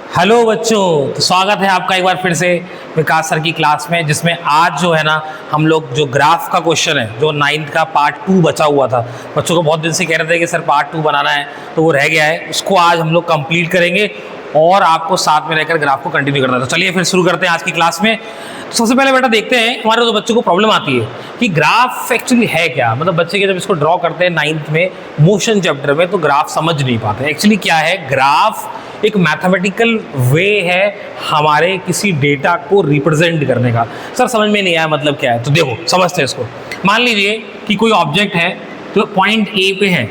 Hello बच्चों, तो स्वागत है आपका एक बार फिर से विकास सर की क्लास में, जिसमें आज जो है ना हम लोग जो ग्राफ का क्वेश्चन है, जो 9th का पार्ट 2 बचा हुआ था। बच्चों को बहुत दिन से कह रहे थे कि सर पार्ट 2 बनाना है, तो वो रह गया है, उसको आज हम लोग कंप्लीट करेंगे और आपको साथ में रहकर ग्राफ को कंटिन्यू करना है। तो चलिए फिर शुरू करते हैं आज की क्लास में। तो सबसे पहले बेटा देखते हैं, हमारे तो बच्चों को प्रॉब्लम आती है कि ग्राफ एक्चुअली है क्या। मतलब बच्चे के जब इसको ड्रॉ करते हैं 9th में मोशन चैप्टर में, तो ग्राफ समझ नहीं पाते एक्चुअली क्या है। ग्राफ एक मैथमेटिकल वे है हमारे किसी डेटा को रिप्रेजेंट करने का। सर समझ में नहीं आया मतलब क्या है, तो देखो समझते हैं इसको। मान लीजिए कि कोई ऑब्जेक्ट है जो पॉइंट ए पे है,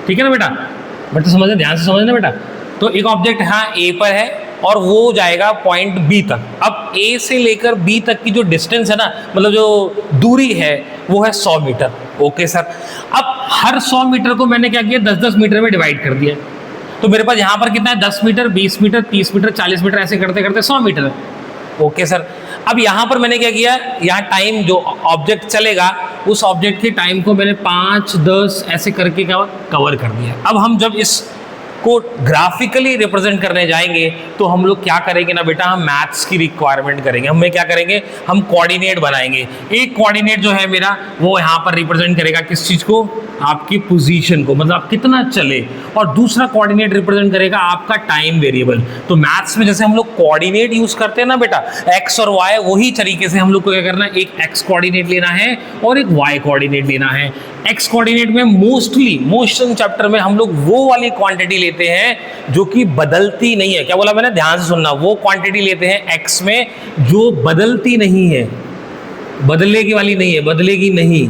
ठीक है ना बेटा। बेटा समझना, ध्यान से समझना बेटा। तो एक ऑब्जेक्ट हाँ ए पर है और वो जाएगा पॉइंट बी तक। अब ए से लेकर बी तक की जो डिस्टेंस है ना, मतलब जो दूरी है, वो है 100 मीटर। ओके सर, अब हर 100 मीटर को मैंने क्या किया, 10-10 मीटर में डिवाइड कर दिया। तो मेरे पास यहाँ पर कितना है, 10 मीटर, 20 मीटर, 30 मीटर, 40 मीटर, ऐसे करते करते 100 मीटर है। ओके सर, अब यहाँ पर मैंने क्या किया, यहाँ टाइम जो ऑब्जेक्ट चलेगा उस ऑब्जेक्ट के टाइम को मैंने 5, 10 ऐसे करके कवर कर दिया। अब हम जब इस को ग्राफिकली रिप्रेजेंट करने जाएंगे तो हम लोग क्या करेंगे ना बेटा, हम मैथ्स की रिक्वायरमेंट करेंगे। हमें क्या करेंगे, हम कोऑर्डिनेट बनाएंगे। एक कोऑर्डिनेट जो है मेरा, वो यहाँ पर रिप्रेजेंट करेगा किस चीज़ को, आपकी पोजीशन को, मतलब आप कितना चले। और दूसरा कोऑर्डिनेट रिप्रेजेंट करेगा आपका टाइम वेरिएबल। तो मैथ्स में जैसे हम लोग कोऑर्डिनेट यूज करते हैं ना बेटा, एक्स और वाई, वही तरीके से हम लोग को क्या करना है, एक एक्स कोऑर्डिनेट लेना है और एक वाई कोऑर्डिनेट लेना है। एक्स कोऑर्डिनेट में मोस्टली मोशन चैप्टर में हम लोग वो वाली क्वांटिटी लेते हैं जो कि बदलती नहीं है। क्या बोला मैंने, ध्यान से सुनना। वो क्वांटिटी लेते हैं एक्स में जो बदलती नहीं है, बदलेगी वाली नहीं है, बदलेगी नहीं।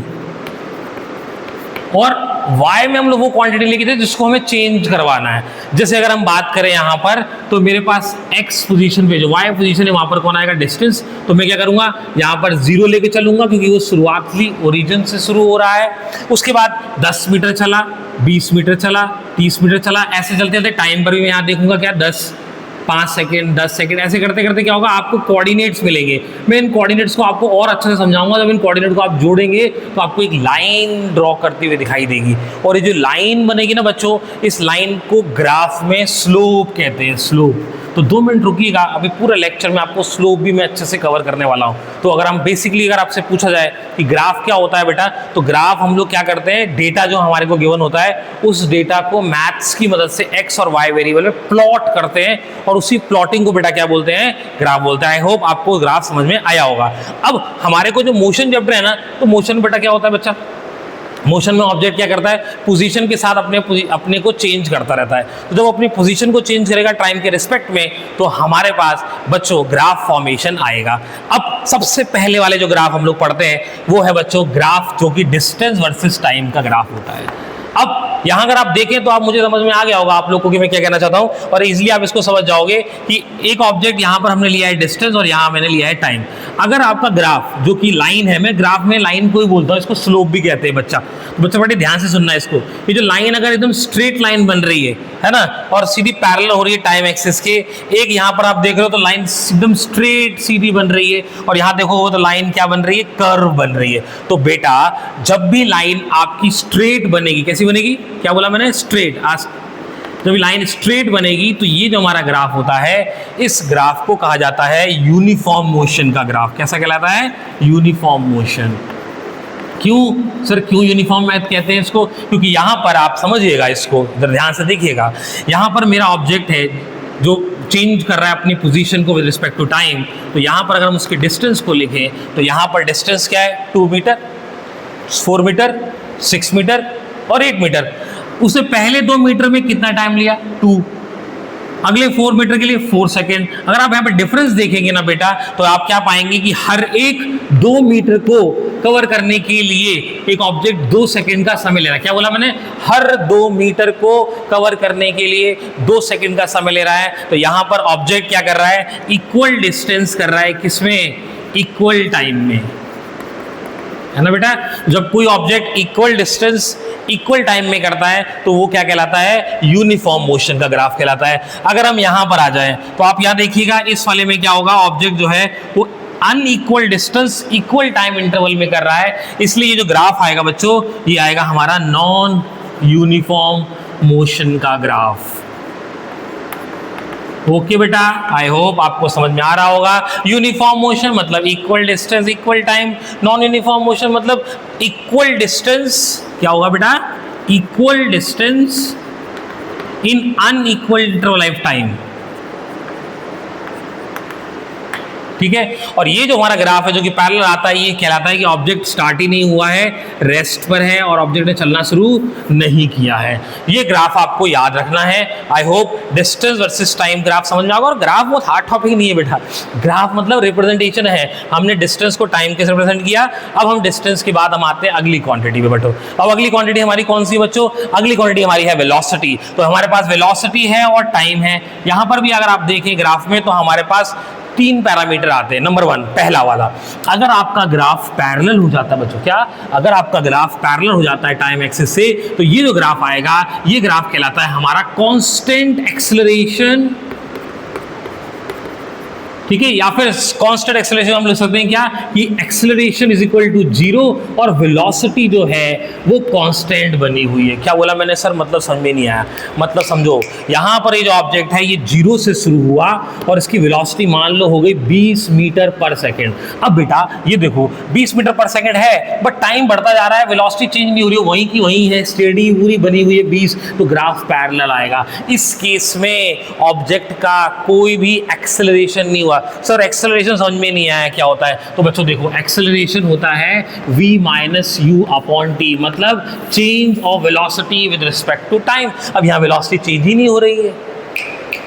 और y में हम लोग वो क्वांटिटी लेके थे जिसको हमें चेंज करवाना है। जैसे अगर हम बात करें यहाँ पर, तो मेरे पास x पोजीशन पे जो y पोजीशन है, वहाँ पर कौन आएगा, डिस्टेंस। तो मैं क्या करूँगा, यहाँ पर 0 लेके चलूंगा क्योंकि वो शुरुआती ओरिजिन से शुरू हो रहा है। उसके बाद 10 मीटर चला, 20 मीटर चला, 30 मीटर चला, ऐसे चलते चलते टाइम पर भी मैं यहाँ देखूंगा क्या, 10, 5 सेकेंड, 10 सेकेंड, ऐसे करते करते क्या होगा, आपको कोऑर्डिनेट्स मिलेंगे। मैं इन कोऑर्डिनेट्स को आपको और अच्छे से समझाऊंगा। जब इन कोऑर्डिनेट को आप जोड़ेंगे तो आपको एक लाइन ड्रॉ करती हुई दिखाई देगी, और ये जो लाइन बनेगी ना बच्चों, इस लाइन को ग्राफ में स्लोप कहते हैं, स्लोप। तो 2 मिनट रुकिएगा, अभी पूरे लेक्चर में आपको स्लोप भी मैं अच्छे से कवर करने वाला हूँ। तो अगर हम बेसिकली, अगर आपसे पूछा जाए कि ग्राफ क्या होता है बेटा, तो ग्राफ हम लोग क्या करते हैं, डेटा जो हमारे को गिवन होता है, उस डेटा को मैथ्स की मदद से एक्स और वाई वेरिएबल में प्लॉट करते हैं, और उसी प्लॉटिंग को बेटा क्या बोलते हैं, ग्राफ बोलते हैं। आई होप आपको ग्राफ समझ में आया होगा। अब हमारे को जो मोशन चैप्टर है ना, तो मोशन बेटा क्या होता है बच्चा, मोशन में ऑब्जेक्ट क्या करता है, पोजीशन के साथ अपने को चेंज करता रहता है। तो जब अपनी पोजीशन को चेंज करेगा टाइम के रिस्पेक्ट में, तो हमारे पास बच्चों ग्राफ फॉर्मेशन आएगा। अब सबसे पहले वाले जो ग्राफ हम लोग पढ़ते हैं वो है बच्चों ग्राफ जो कि डिस्टेंस वर्सेस टाइम का ग्राफ होता है। अब यहाँ अगर आप देखें तो आप, मुझे समझ में आ गया होगा आप लोग को कि मैं क्या कहना चाहता हूँ, और इजीली आप इसको समझ जाओगे कि एक ऑब्जेक्ट यहाँ पर हमने लिया है डिस्टेंस और यहाँ मैंने लिया है टाइम। अगर आपका ग्राफ जो कि लाइन है, मैं ग्राफ में लाइन को ही बोलता हूँ, इसको स्लोप भी कहते हैं बच्चा। तो बच्चा बड़े ध्यान से सुनना है इसको। ये जो लाइन अगर एकदम स्ट्रेट लाइन बन रही है ना, और सीधी पैरेलल हो रही है टाइम एक्सिस के, एक यहाँ पर आप देख रहे हो तो लाइन एकदम स्ट्रेट सीधी बन रही है, और यहाँ देखो तो लाइन क्या बन रही है, कर्व बन रही है। तो बेटा जब भी लाइन आपकी स्ट्रेट बनेगी, कैसी बनेगी, क्या बोला मैंने, स्ट्रेट। जब लाइन स्ट्रेट बनेगी तो ये जो हमारा ग्राफ होता है, इस ग्राफ को कहा जाता है यूनिफॉर्म मोशन का ग्राफ। कैसा कहलाता है, यूनिफॉर्म मोशन। क्यों सर, क्यों यूनिफॉर्म मैथ कहते हैं इसको, क्योंकि यहाँ पर आप समझिएगा, इसको इधर ध्यान से देखिएगा। यहाँ पर मेरा ऑब्जेक्ट है जो चेंज कर रहा है अपनी पोजीशन को विद रिस्पेक्ट टू टाइम। तो यहाँ पर अगर हम उसके डिस्टेंस को लिखें तो यहाँ पर डिस्टेंस क्या है, 2 मीटर, 4 मीटर, 6 मीटर और 8 मीटर। उससे पहले 2 मीटर में कितना टाइम लिया, 2। अगले 4 मीटर के लिए 4 सेकेंड। अगर आप यहाँ पे डिफरेंस देखेंगे ना बेटा, तो आप क्या पाएंगे कि हर एक 2 मीटर को कवर करने के लिए एक ऑब्जेक्ट 2 सेकेंड का समय ले रहा है। क्या बोला मैंने, हर 2 मीटर को कवर करने के लिए 2 सेकेंड का समय ले रहा है। तो यहाँ पर ऑब्जेक्ट क्या कर रहा है, इक्वल डिस्टेंस कर रहा है, किसमें, इक्वल टाइम में, है ना बेटा। जब कोई object equal distance equal time में करता है तो वो क्या कहलाता है, यूनिफॉर्म मोशन का ग्राफ कहलाता है। अगर हम यहाँ पर आ जाएं तो आप यहाँ देखिएगा, इस वाले में क्या होगा, ऑब्जेक्ट जो है वो unequal distance equal time interval में कर रहा है, इसलिए ये जो ग्राफ आएगा बच्चों, ये आएगा हमारा नॉन यूनिफॉर्म मोशन का ग्राफ। ओके बेटा, आई होप आपको समझ में आ रहा होगा। यूनिफॉर्म मोशन मतलब equal distance equal time, non uniform motion मतलब इक्वल डिस्टेंस, क्या होगा बेटा, equal distance in unequal interval of time, ठीक है। और ये जो हमारा ग्राफ है जो कि पैरेलल आता है, ये कहलाता है कि ऑब्जेक्ट स्टार्ट ही नहीं हुआ है, रेस्ट पर है और ऑब्जेक्ट ने चलना शुरू नहीं किया है। ये ग्राफ आपको याद रखना है। I hope distance versus time graph समझ में आएगा। और ग्राफ बहुत हार्ड टॉपिक नहीं है बेटा, ग्राफ मतलब रिप्रेजेंटेशन है। हमने डिस्टेंस को टाइम के रिप्रेजेंट किया, अब हम डिस्टेंस के बाद हम आते हैं अगली क्वांटिटी पे बच्चों। अब अगली क्वांटिटी हमारी कौन सी बच्चों, अगली क्वांटिटी हमारी है वेलोसिटी। तो हमारे पास वेलोसिटी है और टाइम है। यहां पर भी अगर आप देखें ग्राफ में तो हमारे पास 3 पैरामीटर आते हैं। नंबर 1 पहला वाला, अगर आपका ग्राफ पैरेलल हो जाता है बच्चों, क्या, अगर आपका ग्राफ पैरेलल हो जाता है टाइम एक्सिस से, तो ये जो ग्राफ आएगा ये ग्राफ कहलाता है हमारा कांस्टेंट एक्सेलरेशन, ठीक है। या फिर कांस्टेंट एक्सेलरेशन हम लिख सकते हैं क्या, कि एक्सेलरेशन इज इक्वल टू 0 और वेलोसिटी जो है वो कांस्टेंट बनी हुई है। क्या बोला मैंने सर, मतलब समझ में नहीं आया। मतलब समझो, यहां पर ये जो ऑब्जेक्ट है ये 0 से शुरू हुआ और इसकी वेलोसिटी मान लो हो गई 20 मीटर पर सेकेंड। अब बेटा ये देखो 20 मीटर पर सेकेंड है, बट टाइम बढ़ता जा रहा है, वेलोसिटी चेंज नहीं हो रही है, वहीं की वहीं है, स्टेडी पूरी बनी हुई है 20, तो ग्राफ पैरेलल आएगा। इस केस में ऑब्जेक्ट का कोई भी एक्सेलरेशन नहीं हुआ। सर एक्सेलरेशन समझ में नहीं आया क्या होता है, तो बच्चों देखो एक्सेलरेशन होता है v minus u upon t, मतलब change of velocity with respect to time. अब यहाँ वेलोसिटी चेंज ही नहीं हो रही है,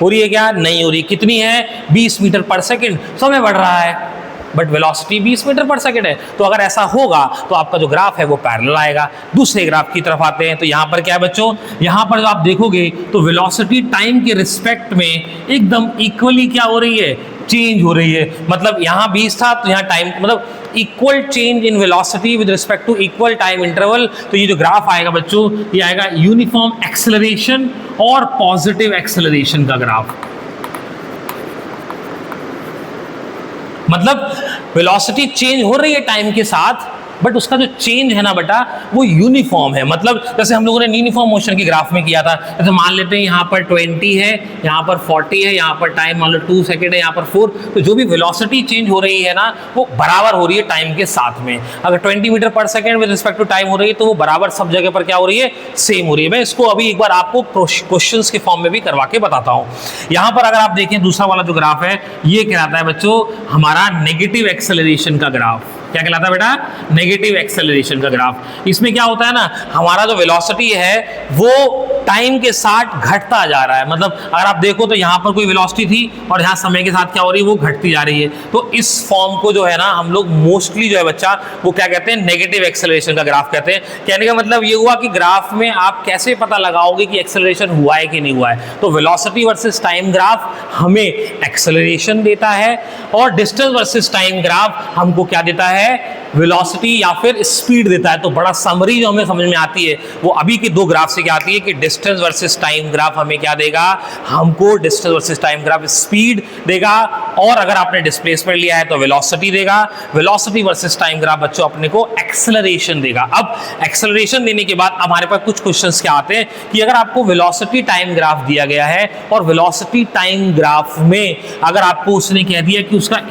हो रही है क्या, नहीं हो रही। कितनी है, 20 मीटर पर सेकेंड, समय बढ़ रहा है but velocity 20 metre per second है। तो अगर ऐसा होगा तो आपका जो ग्राफ है वो पैरेलल आएगा। दूसरे ग्राफ की तरफ आते हैं, तो यहाँ पर क्या है बच्चों, यहाँ पर जो आप देखोगे तो वेलोसिटी टाइम के रिस्पेक्ट में एकदम इक्वली क्या हो रही है, चेंज हो रही है। मतलब यहाँ 20 था तो यहाँ टाइम मतलब equal change in velocity with respect to equal time interval. तो ये जो ग्राफ आएगा बच्चों, ये आएगा यूनिफॉर्म एक्सेलरेशन और पॉजिटिव एक्सेलरेशन का ग्राफ। मतलब वेलोसिटी चेंज हो रही है टाइम के साथ, बट उसका जो चेंज है ना बेटा वो यूनिफॉर्म है। मतलब जैसे हम लोगों ने यूनिफॉर्म मोशन की ग्राफ में किया था, जैसे मान लेते हैं यहाँ पर 20 है, यहाँ पर 40 है, यहाँ पर टाइम मान लो 2 सेकेंड है, यहाँ पर 4, तो जो भी वेलोसिटी चेंज हो रही है ना वो बराबर हो रही है टाइम के साथ में। अगर 20 metre per second with respect to time हो रही है तो वो बराबर सब जगह पर क्या हो रही है, सेम हो रही है। मैं इसको अभी एक बार आपको क्वेश्चन के फॉर्म में भी करवा के बताता हूँ। यहाँ पर अगर आप देखें दूसरा वाला जो ग्राफ है ये कहलाता है बच्चों हमारा नेगेटिव एक्सेलरेशन का ग्राफ। क्या कहलाता है बेटा, नेगेटिव एक्सेलरेशन का ग्राफ। इसमें क्या होता है ना, हमारा जो वेलोसिटी है वो टाइम के साथ घटता जा रहा है। मतलब अगर आप देखो तो यहाँ पर कोई वेलोसिटी थी और यहाँ समय के साथ क्या हो रही है, वो घटती जा रही है। तो इस फॉर्म को जो है ना हम लोग मोस्टली जो है बच्चा वो क्या कहते हैं, नेगेटिव एक्सेलरेशन का ग्राफ कहते हैं। कहने का मतलब ये हुआ कि ग्राफ में आप कैसे पता लगाओगे कि एक्सेलरेशन हुआ है कि नहीं हुआ है। तो वेलोसिटी वर्सेस टाइम ग्राफ हमें एक्सेलरेशन देता है और डिस्टेंस वर्सेस टाइम ग्राफ हमको क्या देता है, वेलोसिटी या फिर स्पीड देता है। तो बड़ा समरी जो हमें समझ में आती है वो अभी के दो ग्राफ से क्या आती है कि डिस्टेंस वर्सेस टाइम ग्राफ हमें क्या देगा, हमको distance versus time graph speed देगा, और अगर आपने डिस्प्लेसमेंट लिया है तो वेलोसिटी देगा। वेलोसिटी वर्सेस टाइम ग्राफ बच्चों अपने को एक्सेलरेशन देगा। अब एक्सेलरेशन देने के बाद हमारे पास कुछ क्वेश्चंस क्या आते हैं कि अगर आपको वेलोसिटी टाइम ग्राफ दिया गया है और वेलोसिटी टाइम ग्राफ में अगर आपको उसने कह दिया कि उसका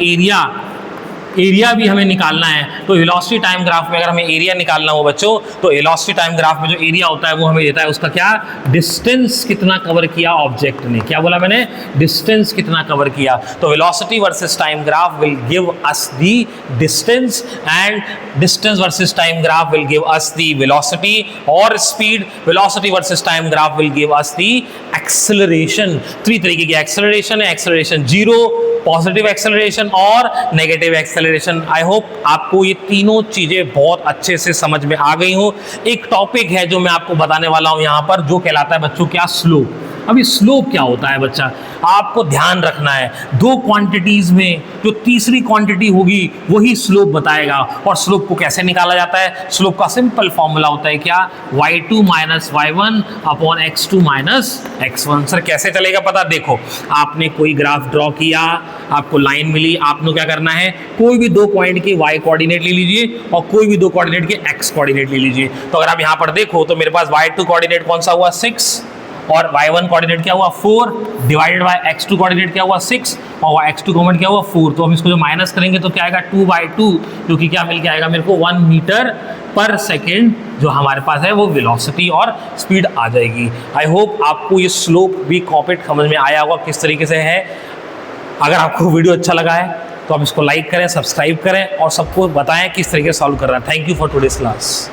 एरिया भी हमें निकालना है, तो वेलोसिटी टाइम ग्राफ में अगर हमें एरिया निकालना हो बच्चों तो वेलोसिटी टाइम ग्राफ में जो एरिया होता है वो हमें देता है उसका क्या, डिस्टेंस कितना कवर किया ऑब्जेक्ट ने। क्या बोला मैंने, डिस्टेंस कितना कवर किया। तो velocity versus time graph will give us the distance and distance versus time graph will give us the velocity और speed. Velocity versus time graph will give us the acceleration. 3 तरीके की acceleration है, acceleration 0, positive acceleration और negative acceleration. I hope आपको ये तीनों चीजें बहुत अच्छे से समझ में आ गई हो। एक टॉपिक है जो मैं आपको बताने वाला हूं यहां पर, जो कहलाता है बच्चों क्या, स्लोप। अभी स्लोप क्या होता है बच्चा, आपको ध्यान रखना है। 2 क्वांटिटीज में जो तीसरी क्वांटिटी होगी वही स्लोप बताएगा। और स्लोप को कैसे निकाला जाता है, स्लोप का सिंपल फॉर्मूला होता है क्या, y2 minus y1 upon x2 minus x1। Sir कैसे चलेगा पता, देखो आपने कोई ग्राफ ड्रॉ किया, आपको लाइन मिली, आपने क्या करना है, कोई भी 2 पॉइंट के y कोऑर्डिनेट ले लीजिए और कोई भी 2 कोऑर्डिनेट के x कोऑर्डिनेट ले लीजिए। तो अगर आप यहाँ पर देखो तो मेरे पास y2 कोऑर्डिनेट कौन सा हुआ, 6, और y1 कोऑर्डिनेट क्या हुआ 4 डिवाइडेड बाय x2 कोऑर्डिनेट क्या हुआ 6 और x2 कॉमन क्या हुआ 4। तो हम इसको जो माइनस करेंगे तो क्या आएगा 2/2, क्योंकि क्या मिल के आएगा मेरे को 1 मीटर पर सेकेंड जो हमारे पास है वो वेलोसिटी और स्पीड आ जाएगी। आई होप आपको ये स्लोप भी कॉन्सेप्ट समझ में आया होगा किस तरीके से है। अगर आपको वीडियो अच्छा लगा है तो आप इसको लाइक करें, सब्सक्राइब करें और सबको बताएं किस तरीके से सॉल्व कर रहा है। Thank you for today's class.